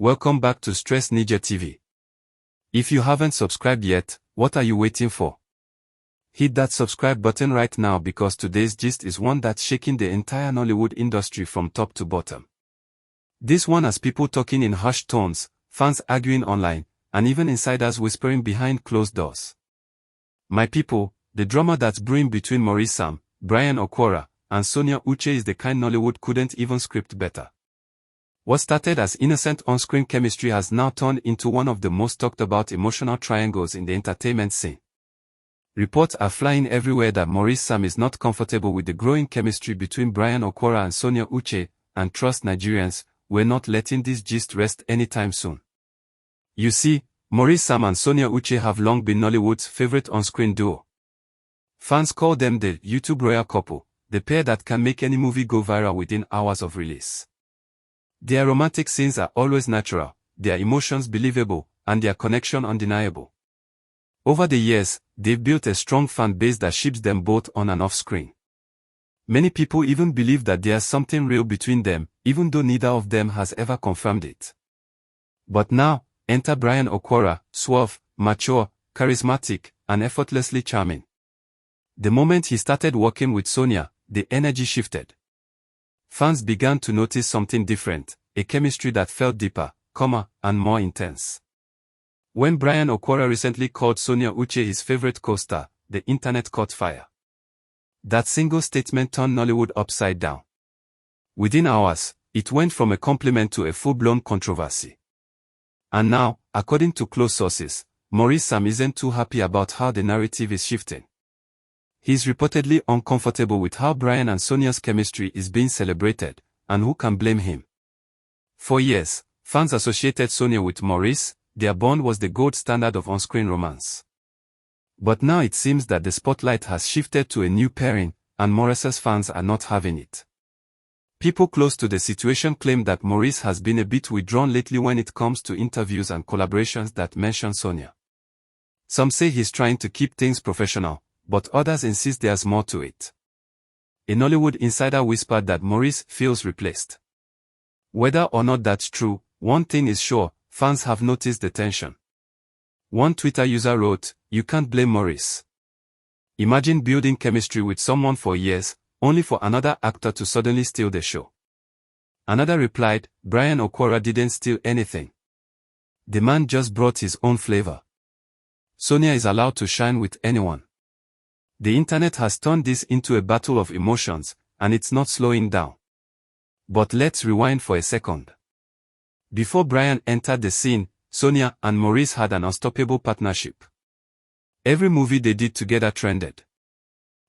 Welcome back to Stress Ninja TV. If you haven't subscribed yet, what are you waiting for? Hit that subscribe button right now because today's gist is one that's shaking the entire Nollywood industry from top to bottom. This one has people talking in hushed tones, fans arguing online, and even insiders whispering behind closed doors. My people, the drama that's brewing between Maurice, Bryan Okwara, and Sonia Uche is the kind Nollywood couldn't even script better. What started as innocent on-screen chemistry has now turned into one of the most talked about emotional triangles in the entertainment scene. Reports are flying everywhere that Maurice is not comfortable with the growing chemistry between Bryan Okwara and Sonia Uche, and trust Nigerians, we're not letting this gist rest anytime soon. You see, Maurice and Sonia Uche have long been Nollywood's favorite on-screen duo. Fans call them the YouTube royal couple, the pair that can make any movie go viral within hours of release. Their romantic scenes are always natural, their emotions believable, and their connection undeniable. Over the years, they've built a strong fan base that ships them both on and off screen. Many people even believe that there's something real between them, even though neither of them has ever confirmed it. But now, enter Bryan Okwara, suave, mature, charismatic, and effortlessly charming. The moment he started working with Sonia, the energy shifted. Fans began to notice something different, a chemistry that felt deeper, and more intense. When Bryan Okwara recently called Sonia Uche his favorite co-star, the internet caught fire. That single statement turned Nollywood upside down. Within hours, it went from a compliment to a full-blown controversy. And now, according to close sources, Maurice isn't too happy about how the narrative is shifting. He's reportedly uncomfortable with how Bryan and Sonia's chemistry is being celebrated, and who can blame him? For years, fans associated Sonia with Maurice, their bond was the gold standard of on-screen romance. But now it seems that the spotlight has shifted to a new pairing, and Maurice's fans are not having it. People close to the situation claim that Maurice has been a bit withdrawn lately when it comes to interviews and collaborations that mention Sonia. Some say he's trying to keep things professional, but others insist there's more to it. A Nollywood insider whispered that Maurice feels replaced. Whether or not that's true, one thing is sure, fans have noticed the tension. One Twitter user wrote, "You can't blame Maurice. Imagine building chemistry with someone for years, only for another actor to suddenly steal the show." Another replied, "Bryan Okwara didn't steal anything. The man just brought his own flavor. Sonia is allowed to shine with anyone." The internet has turned this into a battle of emotions, and it's not slowing down. But let's rewind for a second. Before Bryan entered the scene, Sonia and Maurice had an unstoppable partnership. Every movie they did together trended.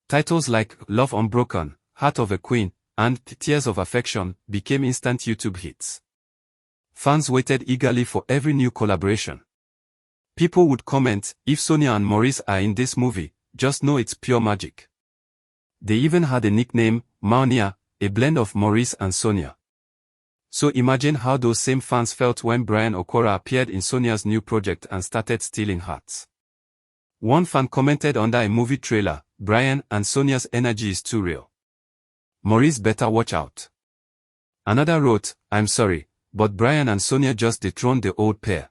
Titles like Love Unbroken, Heart of a Queen, and Tears of Affection became instant YouTube hits. Fans waited eagerly for every new collaboration. People would comment, "If Sonia and Maurice are in this movie, just know it's pure magic." They even had a nickname, Maunia, a blend of Maurice and Sonia. So imagine how those same fans felt when Bryan Okwara appeared in Sonia's new project and started stealing hearts. One fan commented under a movie trailer, "Bryan and Sonia's energy is too real. Maurice better watch out." Another wrote, "I'm sorry, but Bryan and Sonia just dethroned the old pair.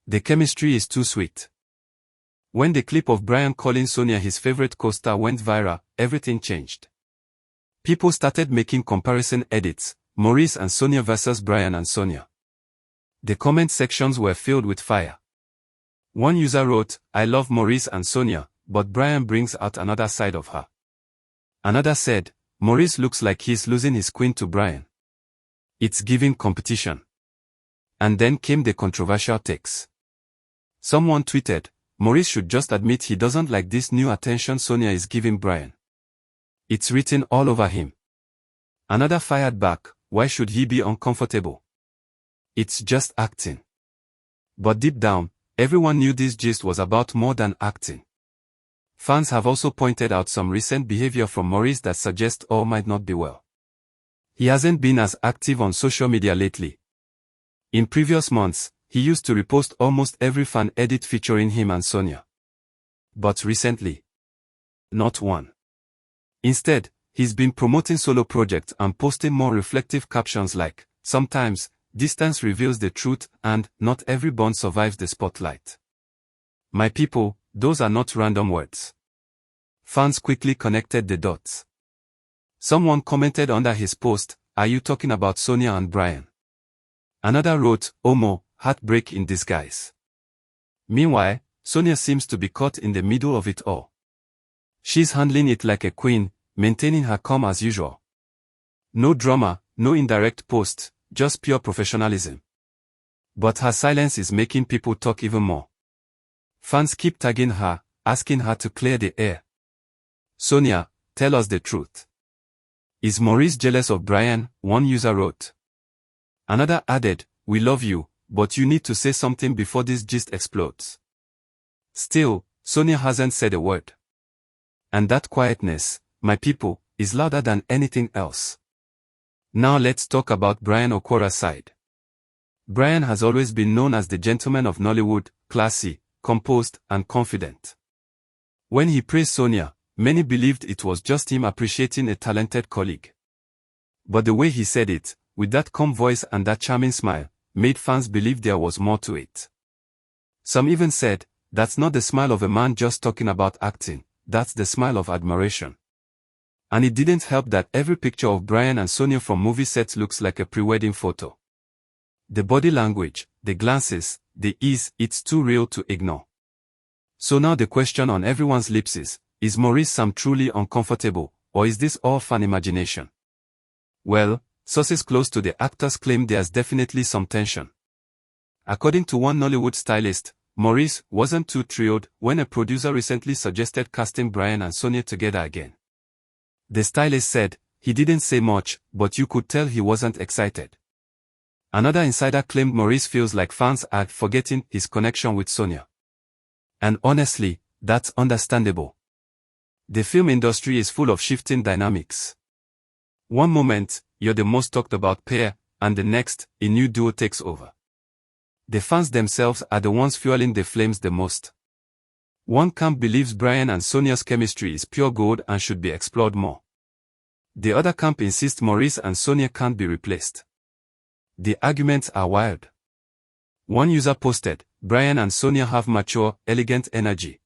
The chemistry is too sweet." When the clip of Bryan calling Sonia his favorite co-star went viral, everything changed. People started making comparison edits, Maurice and Sonia versus Bryan and Sonia. The comment sections were filled with fire. One user wrote, "I love Maurice and Sonia, but Bryan brings out another side of her." Another said, "Maurice looks like he's losing his queen to Bryan. It's giving competition." And then came the controversial takes. Someone tweeted, "Maurice should just admit he doesn't like this new attention Sonia is giving Bryan. It's written all over him." Another fired back, "Why should he be uncomfortable? It's just acting." But deep down, everyone knew this gist was about more than acting. Fans have also pointed out some recent behavior from Maurice that suggests all might not be well. He hasn't been as active on social media lately. In previous months, he used to repost almost every fan edit featuring him and Sonia. But recently, not one. Instead, he's been promoting solo projects and posting more reflective captions like, "Sometimes, distance reveals the truth, and not every bond survives the spotlight. My people, those are not random words. Fans quickly connected the dots. Someone commented under his post, "Are you talking about Sonia and Bryan?" Another wrote, "Omo, heartbreak in disguise." Meanwhile, Sonia seems to be caught in the middle of it all. She's handling it like a queen, maintaining her calm as usual. No drama, no indirect posts, just pure professionalism. But her silence is making people talk even more. Fans keep tagging her, asking her to clear the air. "Sonia, tell us the truth. Is Maurice jealous of Bryan?" one user wrote. Another added, "We love you, but you need to say something before this gist explodes." Still, Sonia hasn't said a word. And that quietness, my people, is louder than anything else. Now let's talk about Bryan Okwara's side. Bryan has always been known as the gentleman of Nollywood, classy, composed, and confident. When he praised Sonia, many believed it was just him appreciating a talented colleague. But the way he said it, with that calm voice and that charming smile, made fans believe there was more to it. Some even said, "That's not the smile of a man just talking about acting, that's the smile of admiration." And it didn't help that every picture of Bryan and Sonia from movie sets looks like a pre-wedding photo. The body language, the glances, the ease, it's too real to ignore. So now the question on everyone's lips is Maurice Sam truly uncomfortable, or is this all fan imagination? Well, sources close to the actors claim there's definitely some tension. According to one Nollywood stylist, Maurice wasn't too thrilled when a producer recently suggested casting Bryan and Sonia together again. The stylist said, "He didn't say much, but you could tell he wasn't excited." Another insider claimed Maurice feels like fans are forgetting his connection with Sonia. And honestly, that's understandable. The film industry is full of shifting dynamics. One moment, you're the most talked about pair, and the next, a new duo takes over. The fans themselves are the ones fueling the flames the most. One camp believes Bryan and Sonia's chemistry is pure gold and should be explored more. The other camp insists Maurice and Sonia can't be replaced. The arguments are wild. One user posted, "Bryan and Sonia have mature, elegant energy.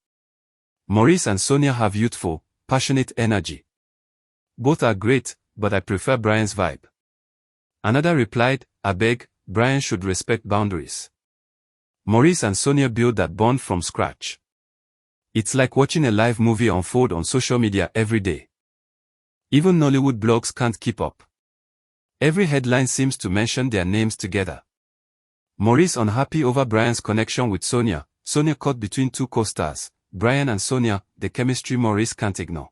Maurice and Sonia have youthful, passionate energy. Both are great, but I prefer Bryan's vibe." Another replied, "Abeg, Bryan should respect boundaries. Maurice and Sonia build that bond from scratch. It's like watching a live movie unfold on social media every day. Even Nollywood blogs can't keep up. Every headline seems to mention their names together." Maurice unhappy over Bryan's connection with Sonia, Sonia caught between two co-stars, Bryan and Sonia, the chemistry Maurice can't ignore.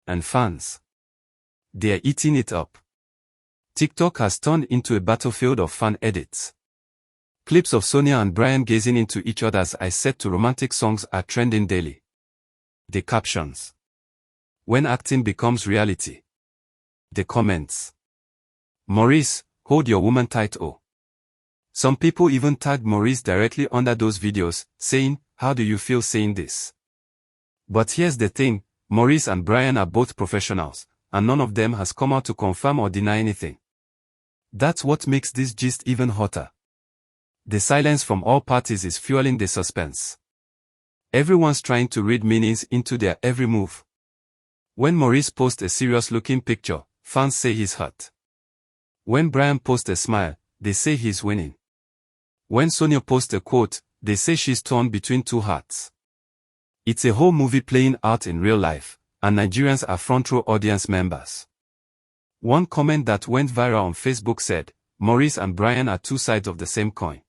And fans, they're eating it up. TikTok has turned into a battlefield of fan edits. Clips of Sonia and Bryan gazing into each other's eyes set to romantic songs are trending daily. The captions: "When acting becomes reality." The comments: "Maurice, hold your woman tight oh." Some people even tagged Maurice directly under those videos, saying, "How do you feel saying this?" But here's the thing, Maurice and Bryan are both professionals, and none of them has come out to confirm or deny anything. That's what makes this gist even hotter. The silence from all parties is fueling the suspense. Everyone's trying to read meanings into their every move. When Maurice posts a serious-looking picture, fans say he's hurt. When Bryan posts a smile, they say he's winning. When Sonia posts a quote, they say she's torn between two hearts. It's a whole movie playing out in real life, and Nigerians are front-row audience members. One comment that went viral on Facebook said, "Maurice and Bryan are two sides of the same coin.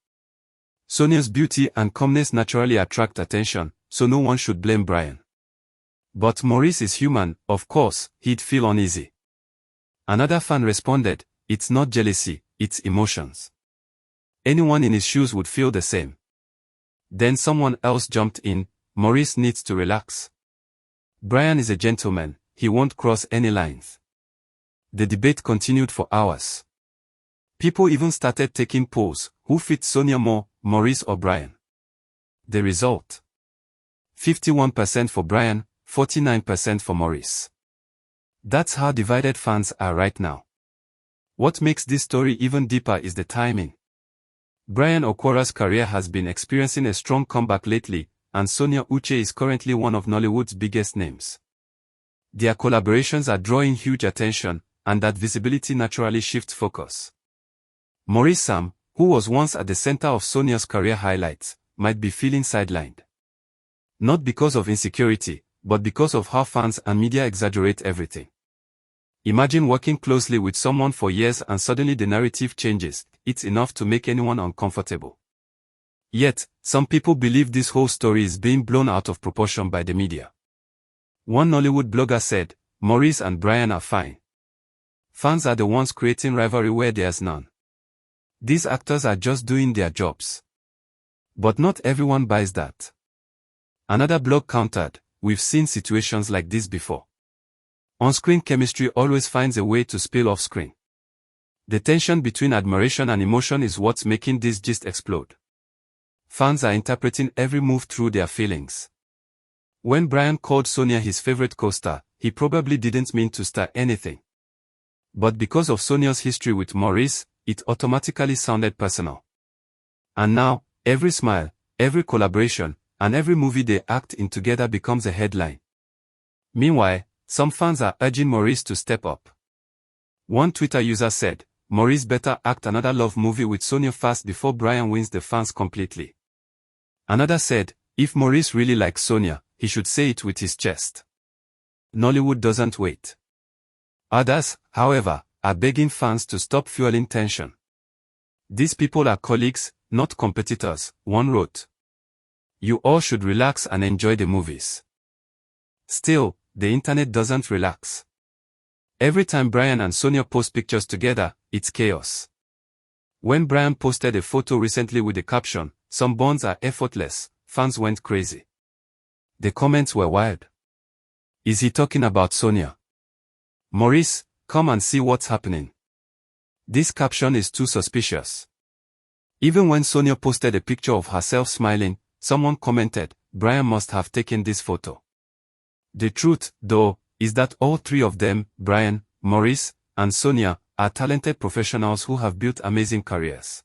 Sonia's beauty and calmness naturally attract attention, so no one should blame Bryan. But Maurice is human, of course, he'd feel uneasy." Another fan responded, "It's not jealousy, it's emotions. Anyone in his shoes would feel the same." Then someone else jumped in, "Maurice needs to relax. Bryan is a gentleman, he won't cross any lines." The debate continued for hours. People even started taking polls, who fits Sonia more, Maurice or Bryan? The result: 51% for Bryan, 49% for Maurice. That's how divided fans are right now. What makes this story even deeper is the timing. Bryan Okwara's career has been experiencing a strong comeback lately, and Sonia Uche is currently one of Nollywood's biggest names. Their collaborations are drawing huge attention, and that visibility naturally shifts focus. Maurice, who was once at the center of Sonia's career highlights, might be feeling sidelined. Not because of insecurity, but because of how fans and media exaggerate everything. Imagine working closely with someone for years and suddenly the narrative changes. It's enough to make anyone uncomfortable. Yet, some people believe this whole story is being blown out of proportion by the media. One Nollywood blogger said, "Maurice and Bryan are fine. Fans are the ones creating rivalry where there's none. These actors are just doing their jobs." But not everyone buys that. Another blog countered, "We've seen situations like this before. On-screen chemistry always finds a way to spill off-screen. The tension between admiration and emotion is what's making this gist explode. Fans are interpreting every move through their feelings." When Bryan called Sonia his favorite co-star, he probably didn't mean to star anything. But because of Sonia's history with Maurice, it automatically sounded personal. And now, every smile, every collaboration, and every movie they act in together becomes a headline. Meanwhile, some fans are urging Maurice to step up. One Twitter user said, "Maurice better act another love movie with Sonia fast before Bryan wins the fans completely." Another said, "If Maurice really likes Sonia, he should say it with his chest. Nollywood doesn't wait." Others, however, are begging fans to stop fueling tension. "These people are colleagues, not competitors," one wrote. "You all should relax and enjoy the movies." Still, the internet doesn't relax. Every time Bryan and Sonia post pictures together, it's chaos. When Bryan posted a photo recently with the caption, "Some bonds are effortless," fans went crazy. The comments were wild. Is he talking about Sonia? Maurice, come and see what's happening. This caption is too suspicious. Even when Sonia posted a picture of herself smiling, someone commented, "Bryan must have taken this photo." The truth, though, is that all three of them, Bryan, Maurice, and Sonia, are talented professionals who have built amazing careers.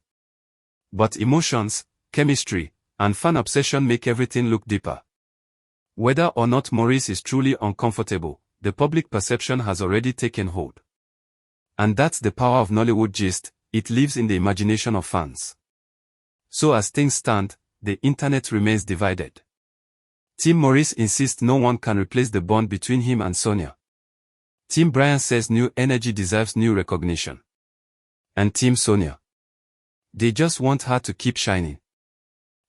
But emotions, chemistry, and fan obsession make everything look deeper. Whether or not Maurice is truly uncomfortable, the public perception has already taken hold. And that's the power of Nollywood gist, it lives in the imagination of fans. So as things stand, the internet remains divided. Team Maurice insists no one can replace the bond between him and Sonia. Team Bryan says new energy deserves new recognition. And Team Sonia, they just want her to keep shining.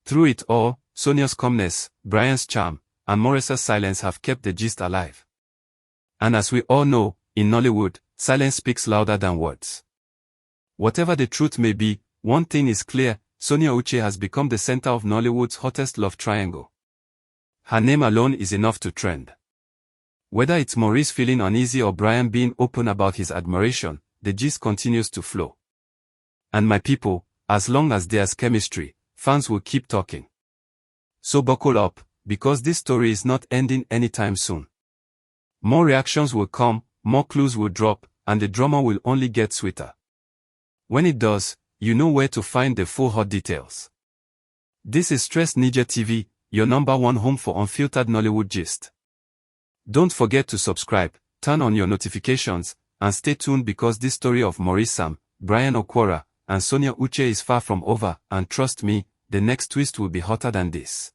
Through it all, Sonia's calmness, Bryan's charm, and Maurice's silence have kept the gist alive. And as we all know, in Nollywood, silence speaks louder than words. Whatever the truth may be, one thing is clear, Sonia Uche has become the center of Nollywood's hottest love triangle. Her name alone is enough to trend. Whether it's Maurice feeling uneasy or Bryan being open about his admiration, the gist continues to flow. And my people, as long as there's chemistry, fans will keep talking. So buckle up, because this story is not ending anytime soon. More reactions will come, more clues will drop, and the drama will only get sweeter. When it does, you know where to find the full hot details. This is Stress Ninja TV, your #1 home for unfiltered Nollywood gist. Don't forget to subscribe, turn on your notifications, and stay tuned because this story of Maurice, Bryan Okwara, and Sonia Uche is far from over, and trust me, the next twist will be hotter than this.